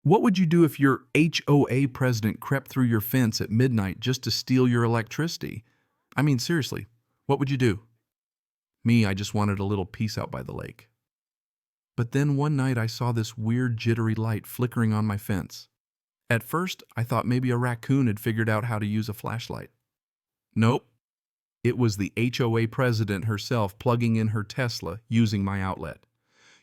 What would you do if your HOA president crept through your fence at midnight just to steal your electricity? I mean, seriously, what would you do? Me, I just wanted a little peace out by the lake. But then one night I saw this weird jittery light flickering on my fence. At first, I thought maybe a raccoon had figured out how to use a flashlight. Nope. It was the HOA president herself plugging in her Tesla using my outlet.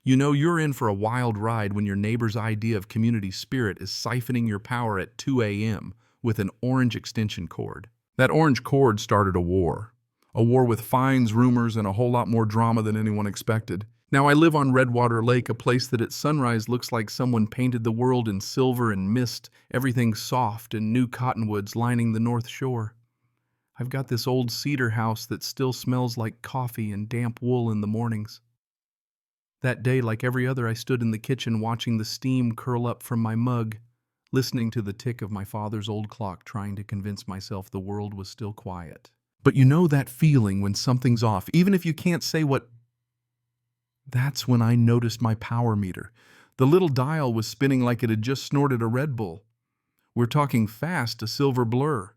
You know you're in for a wild ride when your neighbor's idea of community spirit is siphoning your power at 2 a.m. with an orange extension cord. That orange cord started a war. A war with fines, rumors, and a whole lot more drama than anyone expected. Now I live on Redwater Lake, a place that at sunrise looks like someone painted the world in silver and mist, everything soft and new cottonwoods lining the north shore. I've got this old cedar house that still smells like coffee and damp wool in the mornings. That day, like every other, I stood in the kitchen watching the steam curl up from my mug, listening to the tick of my father's old clock, trying to convince myself the world was still quiet. But you know that feeling when something's off, even if you can't say what. That's when I noticed my power meter. The little dial was spinning like it had just snorted a Red Bull. We're talking fast, a silver blur.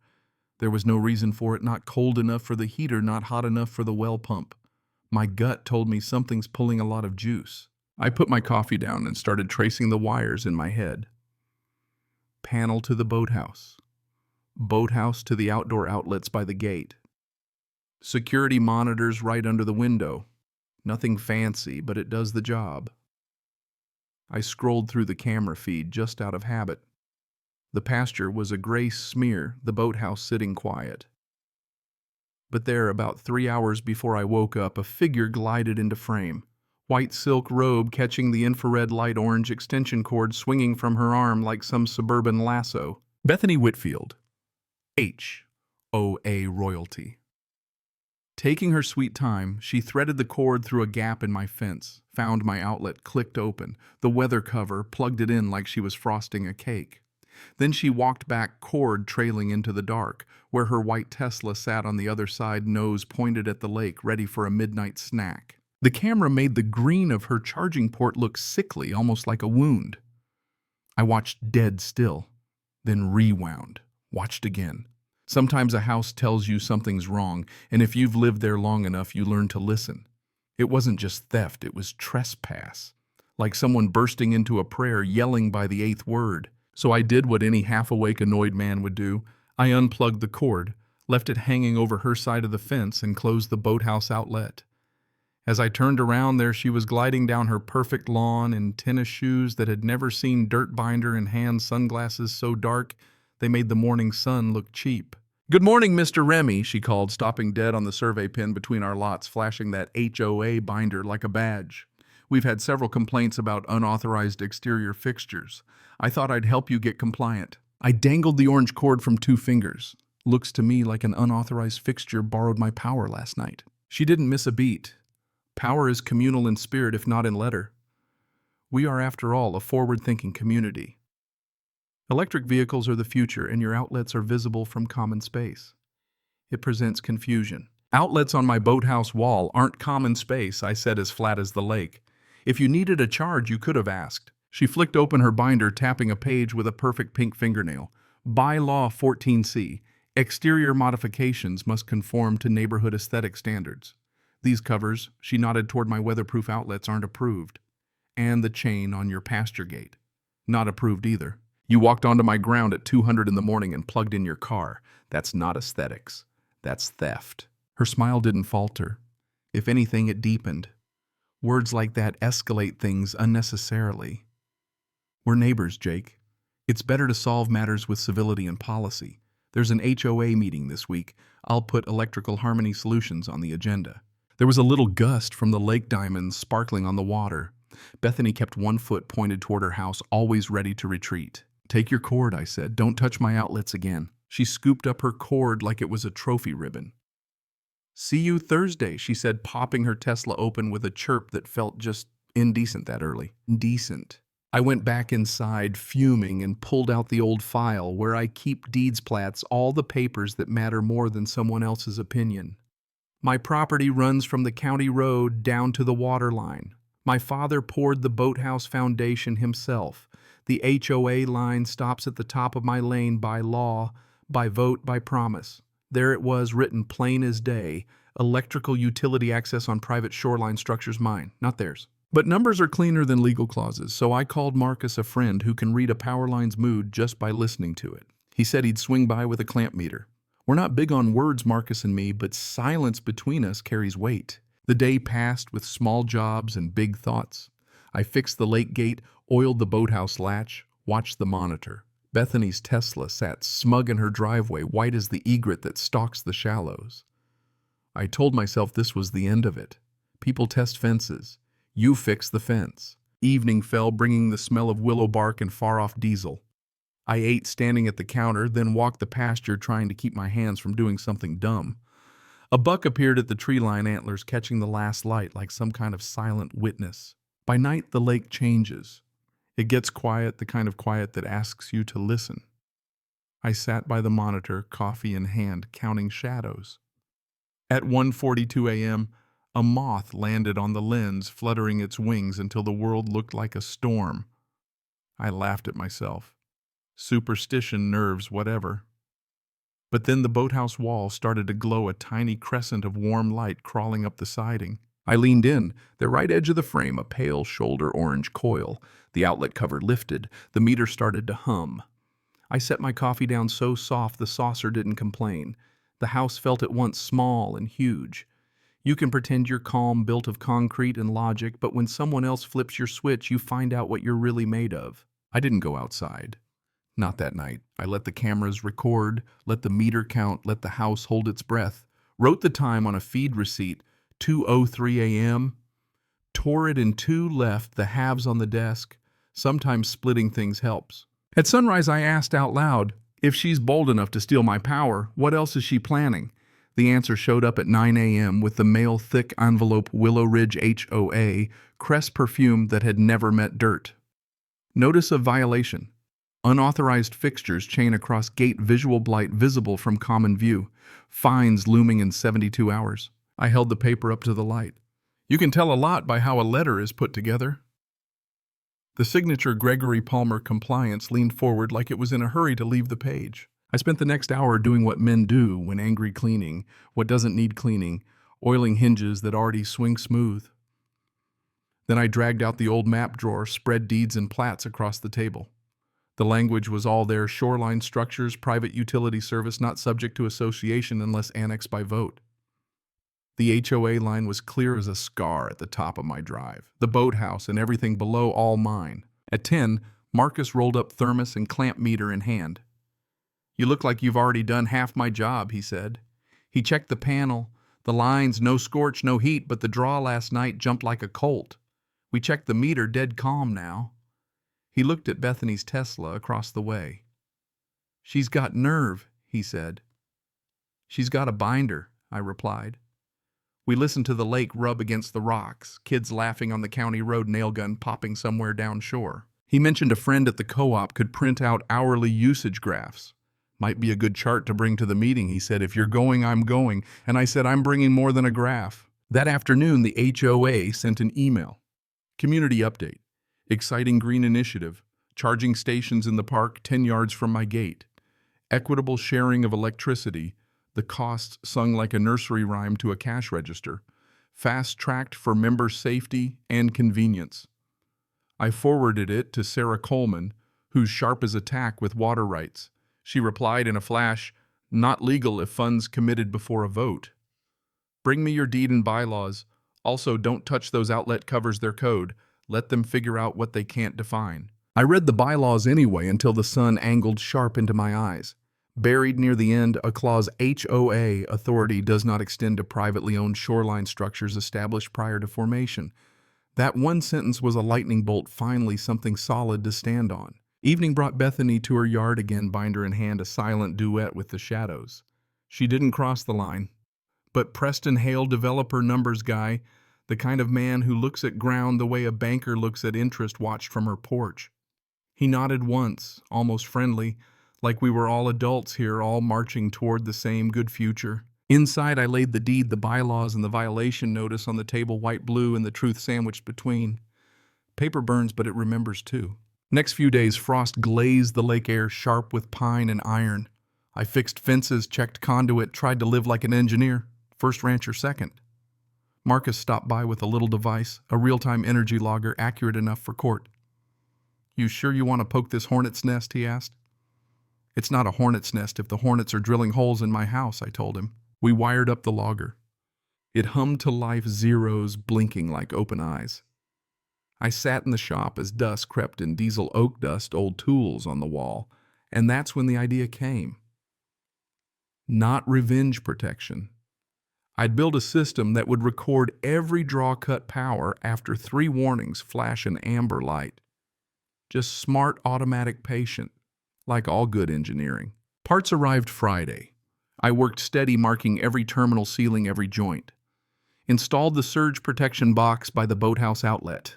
There was no reason for it, not cold enough for the heater, not hot enough for the well pump. My gut told me something's pulling a lot of juice. I put my coffee down and started tracing the wires in my head. Panel to the boathouse. Boathouse to the outdoor outlets by the gate. Security monitors right under the window. Nothing fancy, but it does the job. I scrolled through the camera feed just out of habit. The pasture was a gray smear, the boathouse sitting quiet. But there, about 3 hours before I woke up, a figure glided into frame. White silk robe catching the infrared light, orange extension cord swinging from her arm like some suburban lasso. Bethany Whitfield, HOA royalty. Taking her sweet time, she threaded the cord through a gap in my fence, found my outlet, clicked open, the weather cover, plugged it in like she was frosting a cake. Then she walked back, cord trailing into the dark, where her white Tesla sat on the other side, nose pointed at the lake, ready for a midnight snack. The camera made the green of her charging port look sickly, almost like a wound. I watched dead still, then rewound, watched again. Sometimes a house tells you something's wrong, and if you've lived there long enough, you learn to listen. It wasn't just theft, it was trespass. Like someone bursting into a prayer, yelling by the 8th word. So I did what any half-awake, annoyed man would do. I unplugged the cord, left it hanging over her side of the fence, and closed the boathouse outlet. As I turned around, there she was gliding down her perfect lawn in tennis shoes that had never seen dirt binder and hand sunglasses so dark they made the morning sun look cheap. "Good morning, Mr. Remy," she called, stopping dead on the survey pin between our lots, flashing that HOA binder like a badge. "We've had several complaints about unauthorized exterior fixtures. I thought I'd help you get compliant." I dangled the orange cord from 2 fingers. Looks to me like an unauthorized fixture borrowed my power last night. She didn't miss a beat. Power is communal in spirit, if not in letter. We are, after all, a forward-thinking community. Electric vehicles are the future, and your outlets are visible from common space. It presents confusion. "Outlets on my boathouse wall aren't common space," I said, as flat as the lake. "If you needed a charge, you could have asked." She flicked open her binder, tapping a page with a perfect pink fingernail. Bylaw 14C. Exterior modifications must conform to neighborhood aesthetic standards. These covers, she nodded toward my weatherproof outlets, aren't approved. And the chain on your pasture gate. Not approved either. You walked onto my ground at 200 in the morning and plugged in your car. That's not aesthetics. That's theft. Her smile didn't falter. If anything, it deepened. Words like that escalate things unnecessarily. We're neighbors, Jake. It's better to solve matters with civility and policy. There's an HOA meeting this week. I'll put Electrical Harmony Solutions on the agenda. There was a little gust from the lake diamonds sparkling on the water. Bethany kept one foot pointed toward her house, always ready to retreat. "Take your cord," I said. "Don't touch my outlets again." She scooped up her cord like it was a trophy ribbon. "See you Thursday," she said, popping her Tesla open with a chirp that felt just indecent that early. Indecent. I went back inside, fuming, and pulled out the old file where I keep deeds plats, all the papers that matter more than someone else's opinion. My property runs from the county road down to the water line. My father poured the boathouse foundation himself. The HOA line stops at the top of my lane by law, by vote, by promise. There it was, written plain as day. Electrical utility access on private shoreline structures mine, not theirs. But numbers are cleaner than legal clauses, so I called Marcus, a friend who can read a power line's mood just by listening to it. He said he'd swing by with a clamp meter. We're not big on words, Marcus and me, but silence between us carries weight. The day passed with small jobs and big thoughts. I fixed the lake gate, oiled the boathouse latch, watched the monitor. Bethany's Tesla sat smug in her driveway, white as the egret that stalks the shallows. I told myself this was the end of it. People test fences. You fix the fence. Evening fell, bringing the smell of willow bark and far-off diesel. I ate standing at the counter, then walked the pasture trying to keep my hands from doing something dumb. A buck appeared at the tree line antlers, catching the last light like some kind of silent witness. By night, the lake changes. It gets quiet, the kind of quiet that asks you to listen. I sat by the monitor, coffee in hand, counting shadows. At 1:42 a.m., a moth landed on the lens, fluttering its wings until the world looked like a storm. I laughed at myself. Superstition, nerves, whatever. But then the boathouse wall started to glow, a tiny crescent of warm light crawling up the siding. I leaned in, the right edge of the frame, a pale shoulder orange coil. The outlet cover lifted. The meter started to hum. I set my coffee down so soft the saucer didn't complain. The house felt at once small and huge. You can pretend you're calm, built of concrete and logic, but when someone else flips your switch, you find out what you're really made of. I didn't go outside. Not that night. I let the cameras record, let the meter count, let the house hold its breath. Wrote the time on a feed receipt, 2:03 a.m., tore it in two, left the halves on the desk. Sometimes splitting things helps. At sunrise, I asked out loud, if she's bold enough to steal my power, what else is she planning? The answer showed up at 9 a.m. with the mail thick envelope, Willow Ridge HOA, Crest perfume that had never met dirt. Notice of violation. Unauthorized fixtures chain across gate, visual blight visible from common view. Fines looming in 72 hours. I held the paper up to the light. You can tell a lot by how a letter is put together. The signature, Gregory Palmer Compliance, leaned forward like it was in a hurry to leave the page. I spent the next hour doing what men do when angry, cleaning what doesn't need cleaning, oiling hinges that already swing smooth. Then I dragged out the old map drawer, spread deeds and plats across the table. The language was all there: shoreline structures, private utility service, not subject to association unless annexed by vote. The HOA line was clear as a scar at the top of my drive. The boathouse and everything below, all mine. At 10, Marcus rolled up thermos and clamp meter in hand. You look like you've already done half my job, he said. He checked the panel. The lines, no scorch, no heat, but the draw last night jumped like a colt. We checked the meter, dead calm now. He looked at Bethany's Tesla across the way. She's got nerve, he said. She's got a binder, I replied. We listened to the lake rub against the rocks, kids laughing on the county road, nail gun popping somewhere down shore. He mentioned a friend at the co-op could print out hourly usage graphs. Might be a good chart to bring to the meeting, he said. If you're going, I'm going. And I said, I'm bringing more than a graph. That afternoon, the HOA sent an email. Community update. Exciting green initiative. Charging stations in the park 10 yards from my gate. Equitable sharing of electricity. The costs sung like a nursery rhyme to a cash register. Fast-tracked for member safety and convenience. I forwarded it to Sarah Coleman, who's sharp as a tack with water rights. She replied in a flash, not legal if funds committed before a vote. Bring me your deed and bylaws. Also, don't touch those outlet covers, their code. Let them figure out what they can't define. I read the bylaws anyway until the sun angled sharp into my eyes. Buried near the end, a clause, HOA authority does not extend to privately owned shoreline structures established prior to formation. That one sentence was a lightning bolt, finally something solid to stand on. Evening brought Bethany to her yard again, binder in hand, a silent duet with the shadows. She didn't cross the line. But Preston Hale, developer numbers guy, the kind of man who looks at ground the way a banker looks at interest, watched from her porch. He nodded once, almost friendly, like we were all adults here, all marching toward the same good future. Inside, I laid the deed, the bylaws, and the violation notice on the table, white, blue, and the truth sandwiched between. Paper burns, but it remembers too. Next few days, frost glazed the lake air sharp with pine and iron. I fixed fences, checked conduit, tried to live like an engineer. First rancher, second. Marcus stopped by with a little device, a real-time energy logger accurate enough for court. "You sure you want to poke this hornet's nest?" he asked. "It's not a hornet's nest if the hornets are drilling holes in my house," I told him. We wired up the logger. It hummed to life, zeros blinking like open eyes. I sat in the shop as dust crept in diesel oak dust, old tools on the wall, and that's when the idea came. Not revenge protection. I'd build a system that would record every draw-cut power after 3 warnings flash an amber light. Just smart, automatic, patient, like all good engineering. Parts arrived Friday. I worked steady, marking every terminal, sealing every joint. Installed the surge protection box by the boathouse outlet.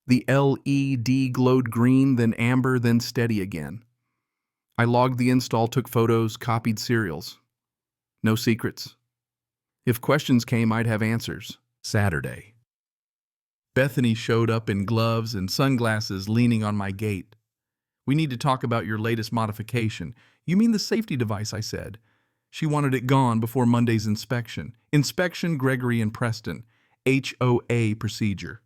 The LED glowed green, then amber, then steady again. I logged the install, took photos, copied serials. No secrets. If questions came, I'd have answers. Saturday. Bethany showed up in gloves and sunglasses, leaning on my gate. "We need to talk about your latest modification." "You mean the safety device?" I said. She wanted it gone before Monday's inspection. "Inspection, Gregory and Preston. HOA procedure."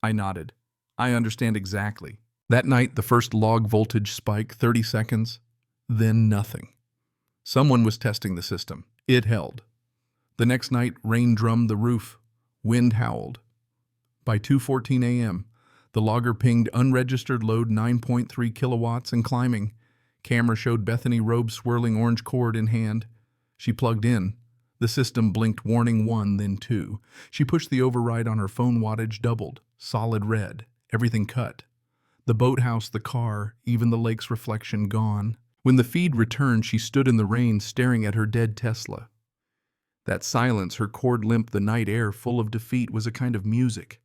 I nodded. "I understand exactly." That night, the first log voltage spike, 30 seconds, then nothing. Someone was testing the system. It held. The next night, rain drummed the roof. Wind howled. By 2:14 a.m., the logger pinged unregistered load 9.3 kilowatts and climbing. Camera showed Bethany, robe swirling, orange cord in hand. She plugged in. The system blinked warning 1, then 2. She pushed the override on her phone, wattage doubled. Solid red. Everything cut. The boathouse, the car, even the lake's reflection gone. When the feed returned, she stood in the rain staring at her dead Tesla. That silence, her cord limp, the night air full of defeat, was a kind of music.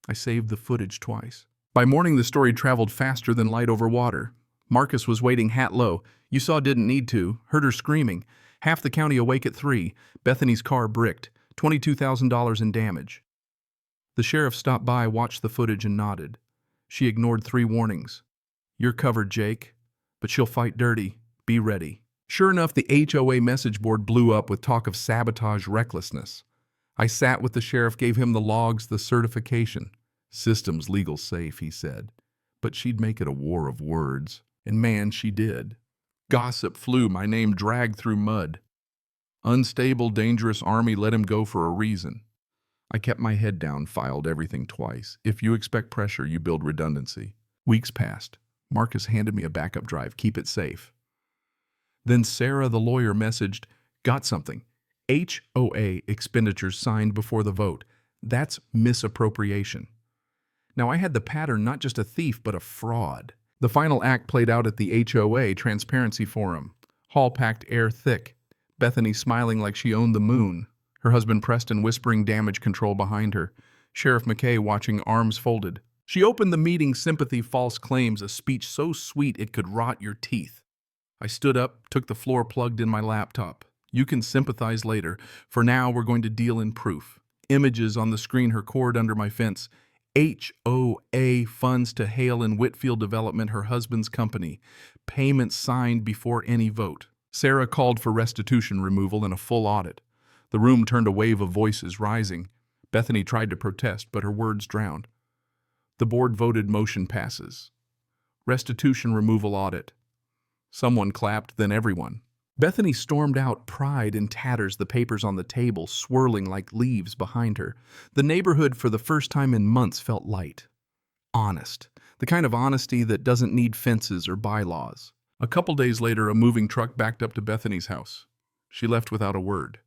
I saved the footage twice. By morning, the story traveled faster than light over water. Marcus was waiting hat low. "You saw didn't need to. Heard her screaming. Half the county awake at 3. Bethany's car bricked. $22,000 in damage." The sheriff stopped by, watched the footage, and nodded. She ignored 3 warnings. "You're covered, Jake. But she'll fight dirty. Be ready." Sure enough, the HOA message board blew up with talk of sabotage, recklessness. I sat with the sheriff, gave him the logs, the certification. "System's legal safe," he said. But she'd make it a war of words. And man, she did. Gossip flew, my name dragged through mud. "Unstable, dangerous army, let him go for a reason." I kept my head down, filed everything twice. If you expect pressure, you build redundancy. Weeks passed. Marcus handed me a backup drive. "Keep it safe." Then Sarah, the lawyer, messaged, "Got something. HOA expenditures signed before the vote. That's misappropriation." Now I had the pattern, not just a thief, but a fraud. The final act played out at the HOA Transparency Forum. Hall packed, air thick. Bethany smiling like she owned the moon. Her husband Preston whispering damage control behind her. Sheriff McKay watching, arms folded. She opened the meeting, sympathy, false claims, a speech so sweet it could rot your teeth. I stood up, took the floor, plugged in my laptop. "You can sympathize later. For now, we're going to deal in proof." Images on the screen, her cord under my fence. HOA funds to Hale and Whitfield Development, her husband's company. Payments signed before any vote. Sarah called for restitution removal and a full audit. The room turned, a wave of voices rising. Bethany tried to protest, but her words drowned. The board voted, motion passes. Restitution removal audit. Someone clapped, then everyone. Bethany stormed out, pride in tatters, the papers on the table swirling like leaves behind her. The neighborhood, for the first time in months, felt light. Honest. The kind of honesty that doesn't need fences or bylaws. A couple days later, a moving truck backed up to Bethany's house. She left without a word.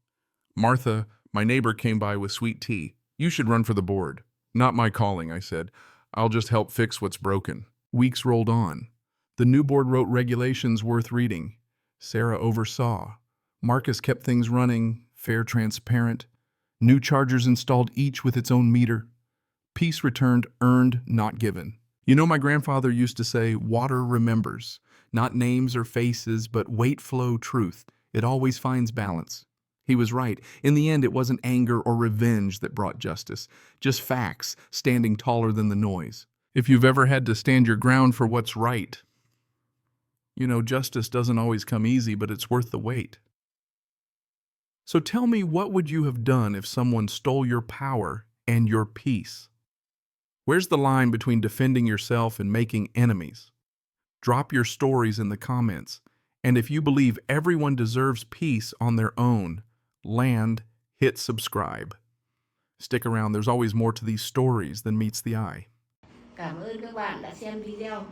"Martha, my neighbor, came by with sweet tea. You should run for the board." "Not my calling," I said. "I'll just help fix what's broken." Weeks rolled on. The new board wrote regulations worth reading. Sarah oversaw. Marcus kept things running, fair, transparent. New chargers installed, each with its own meter. Peace returned, earned, not given. You know, my grandfather used to say, "Water remembers." Not names or faces, but weight flow truth. It always finds balance. He was right. In the end, it wasn't anger or revenge that brought justice. Just facts, standing taller than the noise. If you've ever had to stand your ground for what's right, you know, justice doesn't always come easy, but it's worth the wait. So tell me, what would you have done if someone stole your power and your peace? Where's the line between defending yourself and making enemies? Drop your stories in the comments. And if you believe everyone deserves peace on their own land, hit subscribe. Stick around, there's always more to these stories than meets the eye. Cảm ơn các bạn đã xem video.